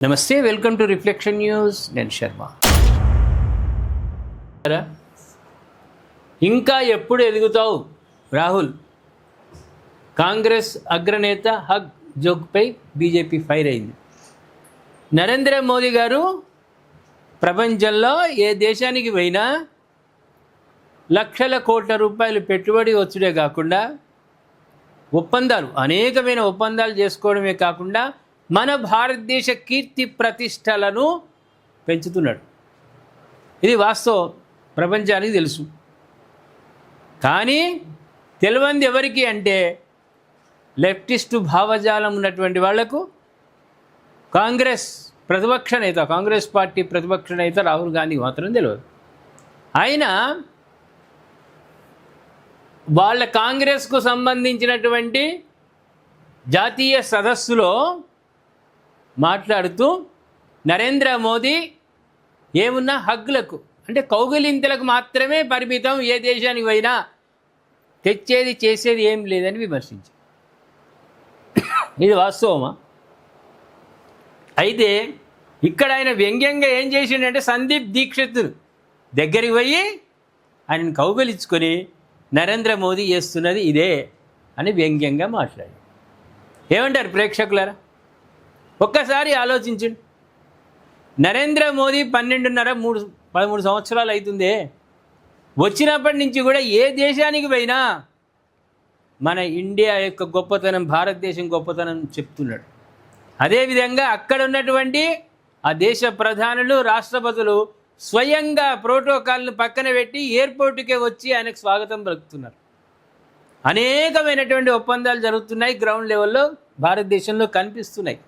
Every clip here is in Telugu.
నమస్తే, వెల్కమ్ టు రిఫ్లెక్షన్ న్యూస్. నేను శర్మ. ఇంకా ఎప్పుడు ఎదుగుతావు రాహుల్? కాంగ్రెస్ అగ్రనేత హగ్ జోగ్పై బీజేపీ ఫైర్ అయింది. నరేంద్ర మోదీ గారు ప్రపంచంలో ఏ దేశానికి పోయినా లక్షల కోట్ల రూపాయలు పెట్టుబడి వచ్చుడే కాకుండా అనేకమైన ఒప్పందాలు చేసుకోవడమే కాకుండా మన భారతదేశ కీర్తి ప్రతిష్టలను పెంచుతున్నాడు. ఇది వాస్తవం, ప్రపంచానికి తెలుసు. కానీ తెలియంది ఎవరికి అంటే లెఫ్టిస్టు భావజాలం ఉన్నటువంటి వాళ్లకు కాంగ్రెస్ పార్టీ ప్రతిపక్ష నేత రాహుల్ గాంధీ మాత్రం తెలియదు. ఆయన వాళ్ళ కాంగ్రెస్కు సంబంధించినటువంటి జాతీయ సదస్సులో మాట్లాడుతూ నరేంద్ర మోదీ ఏమున్నా హగ్గులకు అంటే కౌగిలింతలకు మాత్రమే పరిమితం, ఏ దేశానికి పోయినా తెచ్చేది చేసేది ఏం లేదని విమర్శించారు. ఇది వాస్తవమా? అయితే ఇక్కడ ఆయన వ్యంగ్యంగా ఏం చేసిండంటే సందీప్ దీక్షిత్ దగ్గరికి పోయి ఆయనను కౌగిలించుకొని నరేంద్ర మోదీ చేస్తున్నది ఇదే అని వ్యంగ్యంగా మాట్లాడారు. ఏమంటారు ప్రేక్షకులారా? ఒక్కసారి ఆలోచించండి. నరేంద్ర మోదీ 13 సంవత్సరాలు అవుతుందే, వచ్చినప్పటి నుంచి కూడా ఏ దేశానికి పోయినా మన ఇండియా యొక్క గొప్పతనం, భారతదేశం గొప్పతనం చెప్తున్నాడు. అదేవిధంగా అక్కడ ఉన్నటువంటి ఆ దేశ ప్రధానులు, రాష్ట్రపతులు స్వయంగా ప్రోటోకాల్ను పక్కన పెట్టి ఎయిర్పోర్టుకే వచ్చి ఆయనకు స్వాగతం పలుకుతున్నారు. అనేకమైనటువంటి ఒప్పందాలు జరుగుతున్నాయి, గ్రౌండ్ లెవెల్లో భారతదేశంలో కనిపిస్తున్నాయి.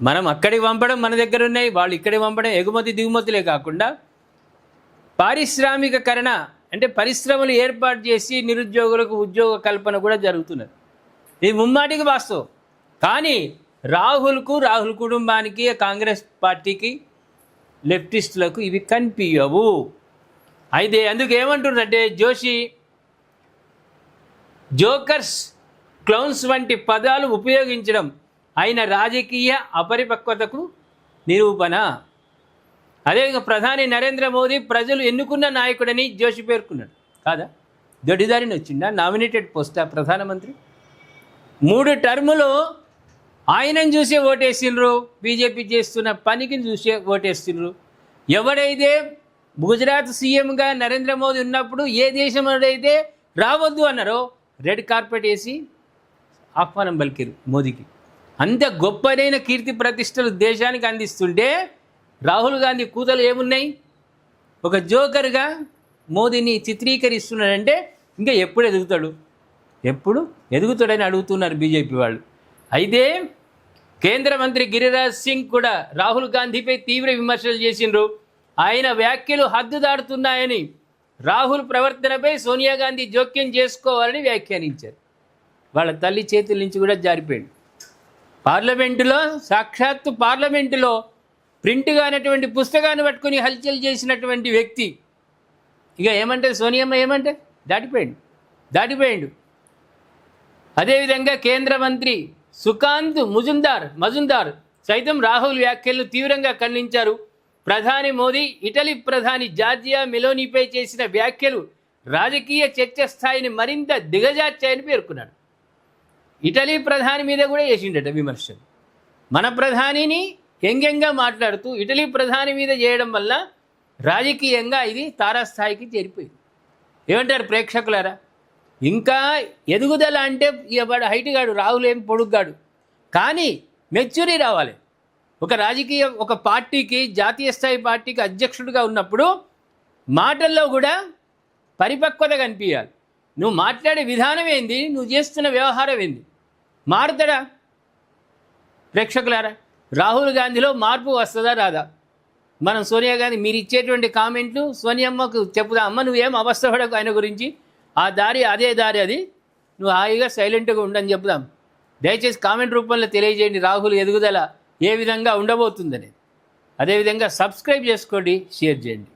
మనం అక్కడికి పంపడం మన దగ్గర ఉన్నాయి, వాళ్ళు ఇక్కడికి పంపడం, ఎగుమతి దిగుమతులే కాకుండా పారిశ్రామికకరణ అంటే పరిశ్రమలు ఏర్పాటు చేసి నిరుద్యోగులకు ఉద్యోగ కల్పన కూడా జరుగుతున్నది. ఇది ముమ్మాటికి వాస్తవం. కానీ రాహుల్ కుటుంబానికి, కాంగ్రెస్ పార్టీకి, లెఫ్టిస్టులకు ఇవి కనిపించవు. అయితే అందుకు ఏమంటున్నారంటే జోకర్స్, క్లౌన్స్ వంటి పదాలు ఉపయోగించడం ఆయన రాజకీయ అపరిపక్వతకు నిరూపణ. అదేవిధంగా ప్రధాని నరేంద్ర మోదీ ప్రజలు ఎన్నుకున్న నాయకుడని జోషి పేర్కొన్నాడు. కాదా? దొడ్డిదారిని వచ్చిందా? నామినేటెడ్ పోస్టా ప్రధానమంత్రి? 3 టర్ములు ఆయనను చూసే ఓటేసిండ్రు, బీజేపీ చేస్తున్న పనికి చూసే ఓటేసిండ్రు. ఎవడైతే గుజరాత్ సీఎంగా నరేంద్ర మోదీ ఉన్నప్పుడు ఏ దేశం అయితే రావద్దు అన్నారో రెడ్ కార్పెట్ వేసి ఆహ్వానం పలికారు మోదీకి. అంత గొప్పదైన కీర్తి ప్రతిష్టలు దేశానికి అందిస్తుంటే రాహుల్ గాంధీ కూతలు ఏమున్నాయి? ఒక జోకర్గా మోదీని చిత్రీకరిస్తున్నాడంటే ఇంకా ఎప్పుడు ఎదుగుతాడని అడుగుతున్నారు బీజేపీ వాళ్ళు. అయితే కేంద్ర మంత్రి గిరిరాజ్ సింగ్ కూడా రాహుల్ గాంధీపై తీవ్ర విమర్శలు చేసిండ్రు. ఆయన వ్యాఖ్యలు హద్దు దాటుతున్నాయని, రాహుల్ ప్రవర్తనపై సోనియా గాంధీ జోక్యం చేసుకోవాలని వ్యాఖ్యానించారు. వాళ్ళ తల్లి చేతుల నుంచి కూడా జారిపోయింది. సాక్షాత్తు పార్లమెంటులో ప్రింట్ కానటువంటి పుస్తకాన్ని పట్టుకుని హల్చల్ చేసినటువంటి వ్యక్తి ఇక ఏమంటే సోనియమ్మ ఏమంటే దాటిపోయిండు. అదేవిధంగా కేంద్ర మంత్రి సుకాంత్ మజుందార్ సైతం రాహుల్ వ్యాఖ్యలను తీవ్రంగా ఖండించారు. ప్రధాని మోదీ ఇటలీ ప్రధాని జార్జియా మెలోనీపై చేసిన వ్యాఖ్యలు రాజకీయ చర్చ స్థాయిని మరింత దిగజార్చాయని పేర్కొన్నాడు. ఇటలీ ప్రధాని మీద కూడా చేసిండట విమర్శలు. మన ప్రధానిని వ్యంగ్యంగా మాట్లాడుతూ ఇటలీ ప్రధాని మీద చేయడం వల్ల రాజకీయంగా ఇది తారాస్థాయికి చేరిపోయింది. ఏమంటారు ప్రేక్షకులారా? ఇంకా ఎదుగుదల అంటే వాడు హైట్ గాడు, రాహుల్ ఏం పొడుగ్గాడు. కానీ మెచ్యూరిటీ రావాలి. ఒక పార్టీకి, జాతీయ స్థాయి పార్టీకి అధ్యక్షుడిగా ఉన్నప్పుడు మాటల్లో కూడా పరిపక్వత కనిపించాలి. నువ్వు మాట్లాడే విధానం ఏంది, నువ్వు చేస్తున్న వ్యవహారం ఏంది? మారుతాడా? ప్రేక్షకులారా, రాహుల్ గాంధీలో మార్పు వస్తుందా రాదా? మనం సోనియా గాంధీ మీరు ఇచ్చేటువంటి కామెంట్లు సోనియమ్మకు చెప్పుదా, అమ్మ నువ్వేం అవస్థపడకు, ఆయన గురించి ఆ దారి అదే దారి, అది నువ్వు హాయిగా సైలెంట్గా ఉండని చెప్దాం. దయచేసి కామెంట్ రూపంలో తెలియజేయండి రాహుల్ ఎదుగుదల ఏ విధంగా ఉండబోతుందనేది. అదేవిధంగా సబ్స్క్రైబ్ చేసుకోండి, షేర్ చేయండి.